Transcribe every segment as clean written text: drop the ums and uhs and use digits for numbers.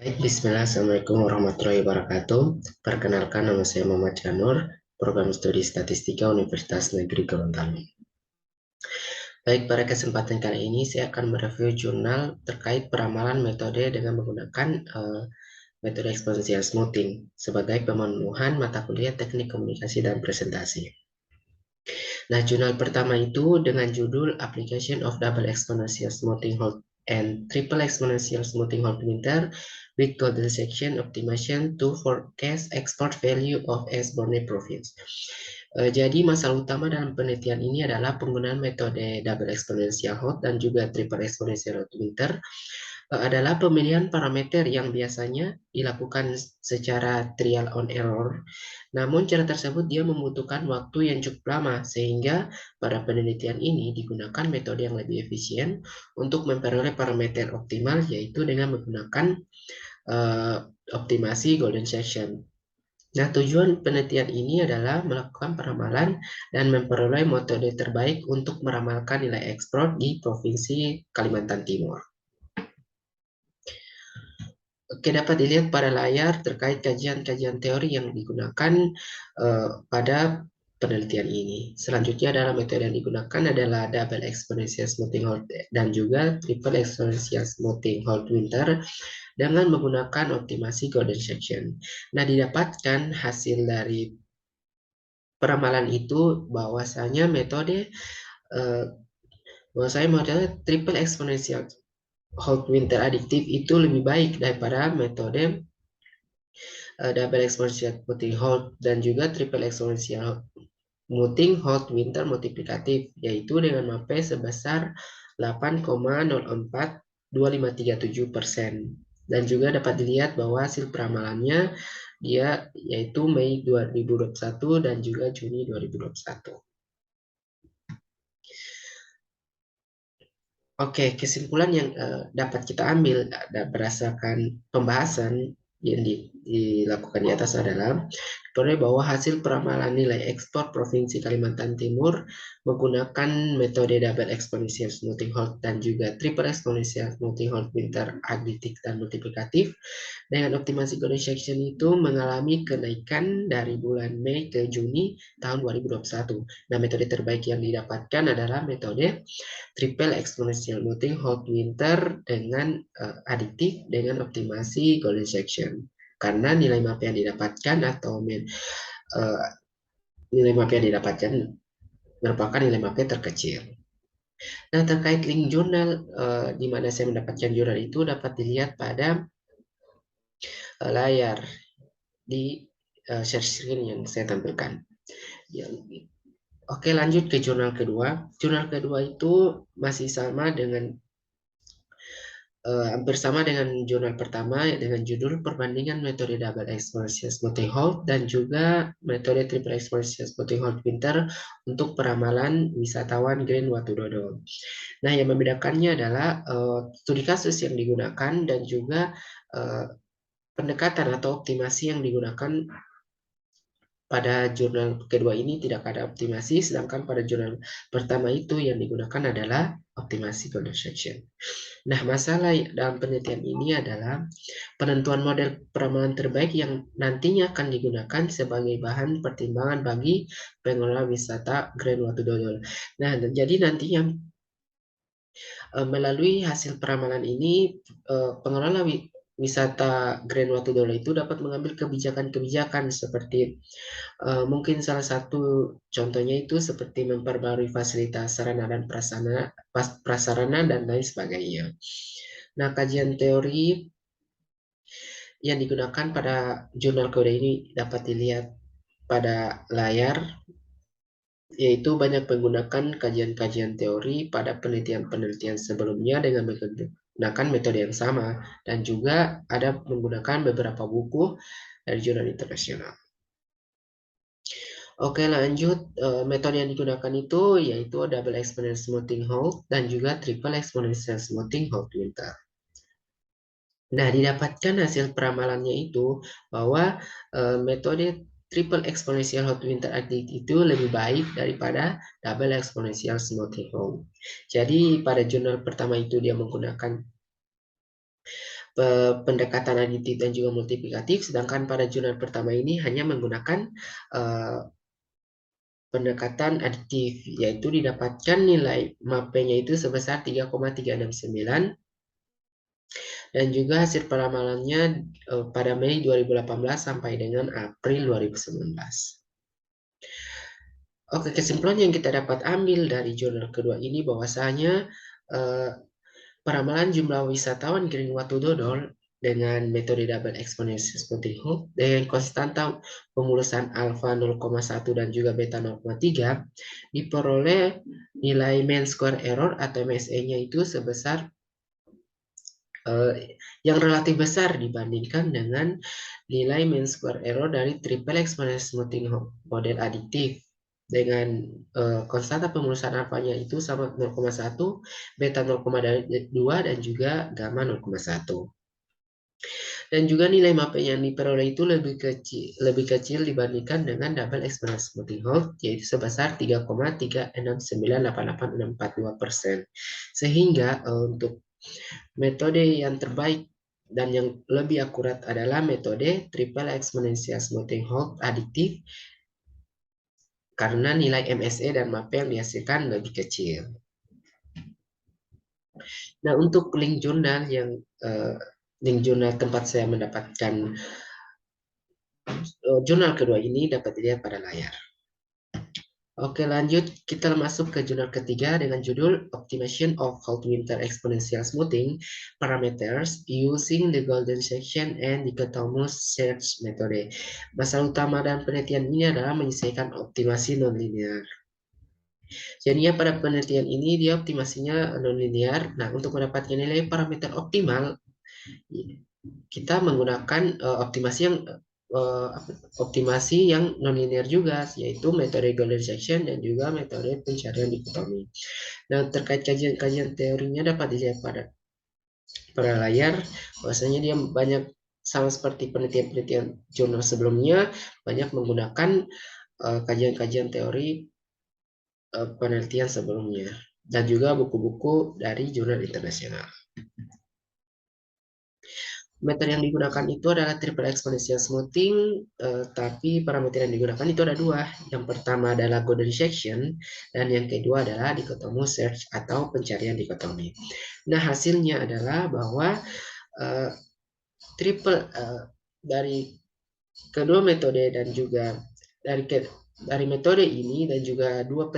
Bismillah, Assalamualaikum warahmatullahi wabarakatuh. Perkenalkan, nama saya Muhammad Janur, Program Studi Statistika Universitas Negeri Gorontalo. Baik, pada kesempatan kali ini saya akan mereview jurnal terkait peramalan metode dengan menggunakan metode eksponensial smoothing sebagai pemenuhan mata kuliah Teknik Komunikasi dan Presentasi. Nah, jurnal pertama itu dengan judul Application of Double Exponential Smoothing Hole and Triple Exponential Smoothing Hole Printer with Golden Section Optimization to Forecast Export Value of S-Borne Province. Jadi masalah utama dalam penelitian ini adalah penggunaan metode double exponential Hole dan juga triple exponential Hole Printer adalah pemilihan parameter yang biasanya dilakukan secara trial on error. Namun cara tersebut dia membutuhkan waktu yang cukup lama sehingga pada penelitian ini digunakan metode yang lebih efisien untuk memperoleh parameter optimal yaitu dengan menggunakan optimasi golden section. Nah, tujuan penelitian ini adalah melakukan peramalan dan memperoleh metode terbaik untuk meramalkan nilai ekspor di Provinsi Kalimantan Timur. Oke, dapat dilihat pada layar terkait kajian-kajian teori yang digunakan pada penelitian ini. Selanjutnya adalah metode yang digunakan adalah double exponential smoothing Hole dan juga triple exponential smoothing Hole Printer dengan menggunakan optimasi golden section. Nah, didapatkan hasil dari peramalan itu bahwasanya metode triple exponential Hole Printer adiktif itu lebih baik daripada metode double exponential smoothing Hole dan juga triple exponential smoothing Hole Printer multiplikatif, yaitu dengan MAPE sebesar 8,042537%. Dan juga dapat dilihat bahwa hasil peramalannya dia yaitu Mei 2021 dan juga Juni 2021. Oke, kesimpulan yang dapat kita ambil berdasarkan pembahasan yang dilakukan di atas adalah bahwa hasil peramalan nilai ekspor Provinsi Kalimantan Timur menggunakan metode double exponential smoothing Hole dan juga triple exponential smoothing Hole Printer additif dan multiplikatif dengan optimasi golden section itu mengalami kenaikan dari bulan Mei ke Juni tahun 2021. Nah, metode terbaik yang didapatkan adalah metode triple exponential smoothing Hole Printer dengan adiktif dengan optimasi golden section. Karena nilai MAP yang didapatkan atau nilai MAP yang didapatkan merupakan nilai MAP terkecil. Nah, terkait link jurnal di mana saya mendapatkan jurnal itu dapat dilihat pada layar di share screen yang saya tampilkan. Oke, lanjut ke jurnal kedua. Jurnal kedua itu masih sama dengan hampir sama dengan jurnal pertama dengan judul perbandingan metode double exponential smoothing Hole dan juga metode triple exponential smoothing Hole Printer untuk peramalan wisatawan Grand Watu Dodo. Nah, yang membedakannya adalah studi kasus yang digunakan dan juga pendekatan atau optimasi yang digunakan pada jurnal kedua ini tidak ada optimasi, sedangkan pada jurnal pertama itu yang digunakan adalah optimasi golden section. Nah, masalah dalam penelitian ini adalah penentuan model peramalan terbaik yang nantinya akan digunakan sebagai bahan pertimbangan bagi pengelola wisata Grand Watu Dodol. Nah, jadi nantinya melalui hasil peramalan ini pengelola wisata Grand Watu Dodol itu dapat mengambil kebijakan-kebijakan seperti mungkin salah satu contohnya itu seperti memperbarui fasilitas sarana dan prasarana dan lain sebagainya. Nah, kajian teori yang digunakan pada jurnal kode ini dapat dilihat pada layar, yaitu banyak menggunakan kajian-kajian teori pada penelitian-penelitian sebelumnya dengan menggunakan metode yang sama, dan juga ada menggunakan beberapa buku dari jurnal internasional. Oke, lanjut. Metode yang digunakan itu yaitu double exponential smoothing Hole dan juga triple exponential smoothing Hole Printer. Nah, didapatkan hasil peramalannya itu bahwa metode triple exponential Hole Printer itu lebih baik daripada double exponential smoothing Hole. Jadi pada jurnal pertama itu dia menggunakan pendekatan aditif dan juga multiplikatif, sedangkan pada jurnal pertama ini hanya menggunakan pendekatan aditif, yaitu didapatkan nilai MAP-nya itu sebesar 3,369 dan juga hasil peramalannya pada Mei 2018 sampai dengan April 2019. Oke, kesimpulan yang kita dapat ambil dari jurnal kedua ini bahwasanya peramalan jumlah wisatawan Giring Watu Dodol dengan metode double exponential smoothing hook dengan konstanta pemulusan alfa 0,1 dan juga beta 0,3 diperoleh nilai mean square error atau MSE-nya itu sebesar yang relatif besar dibandingkan dengan nilai mean square error dari triple exponential smoothing hook model adiktif dengan konstanta pemulusan alfanya itu sama 0,1, beta 0,2 dan juga gamma 0,1. Dan juga nilai MAP yang diperoleh itu lebih kecil dibandingkan dengan double exponential smoothing hook yaitu sebesar 3,3698842%. Sehingga untuk metode yang terbaik dan yang lebih akurat adalah metode triple exponential smoothing hook adiktif karena nilai MSE dan MAP yang dihasilkan lebih kecil. Nah, untuk link jurnal tempat saya mendapatkan jurnal kedua ini dapat dilihat pada layar. Oke, lanjut kita masuk ke jurnal ketiga dengan judul Optimization of Cold Winter Exponential Smoothing Parameters Using the Golden Section and Dichotomous Search Method. Masalah utama dan penelitian ini adalah menyesuaikan optimasi nonlinear. Jadinya pada penelitian ini dia optimasinya nonlinear. Nah, untuk mendapatkan nilai parameter optimal, kita menggunakan optimasi yang nonlinear juga, yaitu metode Golden Section dan juga metode pencarian dikotomi. Nah, terkait kajian-kajian teorinya dapat dilihat pada layar, bahwasanya dia banyak sama seperti penelitian-penelitian jurnal sebelumnya, banyak menggunakan kajian-kajian teori penelitian sebelumnya dan juga buku-buku dari jurnal internasional. Metode yang digunakan itu adalah triple exponential smoothing, tapi parameter yang digunakan itu ada dua. Yang pertama adalah Golden Section, dan yang kedua adalah Dichotomous Search atau pencarian dikotomi. Nah, hasilnya adalah bahwa dari kedua metode dan juga dari metode ini dan juga dua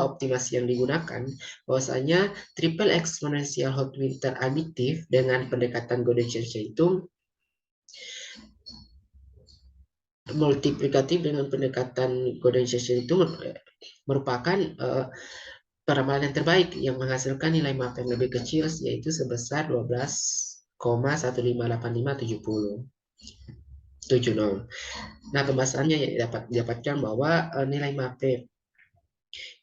optimasi yang digunakan, bahwasanya triple exponential hot winter additive dengan pendekatan Golden Section itu multiplikatif dengan pendekatan Golden Section itu merupakan peramalan yang terbaik yang menghasilkan nilai MAP yang lebih kecil yaitu sebesar 12,15170. Nah, pembahasannya dapat didapatkan bahwa nilai MAP yang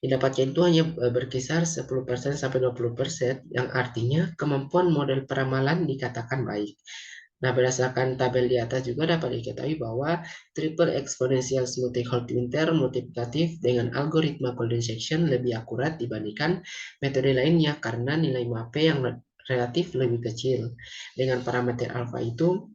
didapatkan itu hanya berkisar 10% sampai 20%, yang artinya kemampuan model peramalan dikatakan baik. Nah, berdasarkan tabel di atas juga dapat diketahui bahwa triple exponential smoothing hot winter multiplikatif dengan algoritma Golden Section lebih akurat dibandingkan metode lainnya karena nilai MAP yang relatif lebih kecil dengan parameter alfa itu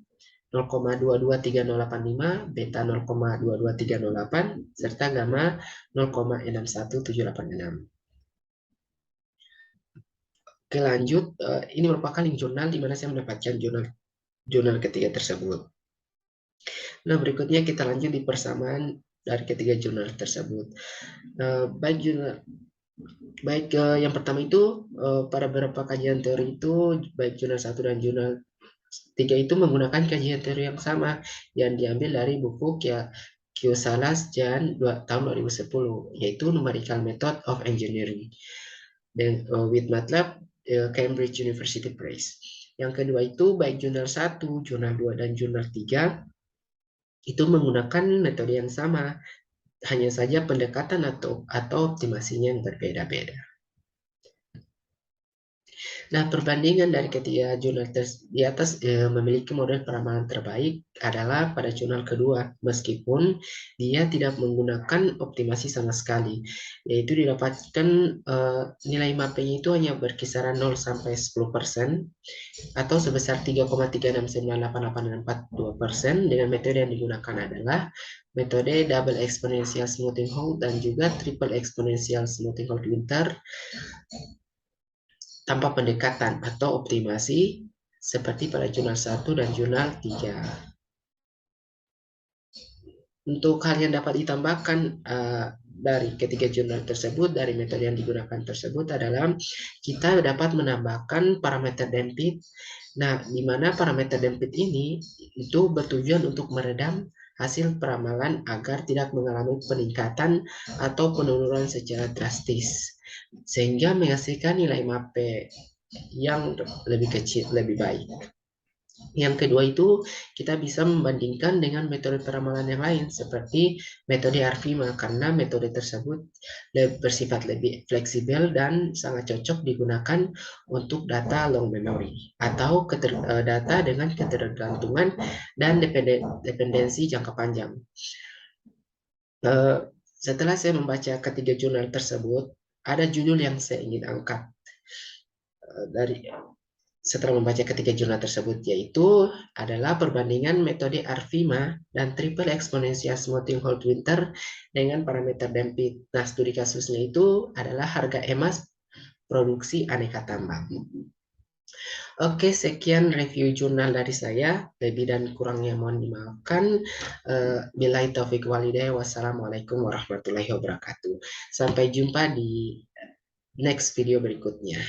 0,223085, beta 0,22308, serta gamma 0,61786. Oke, lanjut. Ini merupakan link jurnal di mana saya mendapatkan jurnal ketiga tersebut. Nah, berikutnya kita lanjut di persamaan dari ketiga jurnal tersebut. Baik yang pertama itu pada beberapa kajian teori itu baik jurnal 1 dan jurnal 3 itu menggunakan kajian teori yang sama yang diambil dari buku Kiosalas Jan tahun 2010 yaitu Numerical Method of Engineering dan with MATLAB Cambridge University Press. Yang kedua itu baik jurnal 1, jurnal 2 dan jurnal 3 itu menggunakan metode yang sama, hanya saja pendekatan atau optimasinya yang berbeda-beda. Nah, perbandingan dari ketiga jurnal di atas memiliki model peramalan terbaik adalah pada jurnal kedua, meskipun dia tidak menggunakan optimasi sama sekali, yaitu didapatkan nilai mapping itu hanya berkisaran 0 sampai 10% atau sebesar 3,3698842% dengan metode yang digunakan adalah metode double exponential smoothing hole dan juga triple exponential smoothing hole winter tanpa pendekatan atau optimasi seperti pada jurnal 1 dan jurnal 3. Untuk hal yang dapat ditambahkan dari ketiga jurnal tersebut, dari metode yang digunakan tersebut adalah kita dapat menambahkan parameter Denpit. Nah, di mana parameter Denpit ini itu bertujuan untuk meredam hasil peramalan agar tidak mengalami peningkatan atau penurunan secara drastis, sehingga menghasilkan nilai MAPE yang lebih kecil, lebih baik. Yang kedua itu kita bisa membandingkan dengan metode peramalan yang lain seperti metode ARVIMA karena metode tersebut bersifat lebih fleksibel dan sangat cocok digunakan untuk data long memory atau data dengan ketergantungan dan dependensi jangka panjang. Setelah saya membaca ketiga jurnal tersebut, ada judul yang saya ingin angkat dari setelah membaca ketiga jurnal tersebut, yaitu adalah perbandingan metode ARVIMA dan triple exponential smoothing hole winter dengan parameter Denpit. Nah, studi kasusnya itu adalah harga emas produksi aneka tambang. Oke, sekian review jurnal dari saya. Lebih dan kurangnya mohon dimaafkan. Billahi taufiq walhidayah. Wassalamualaikum warahmatullahi wabarakatuh. Sampai jumpa di next video berikutnya.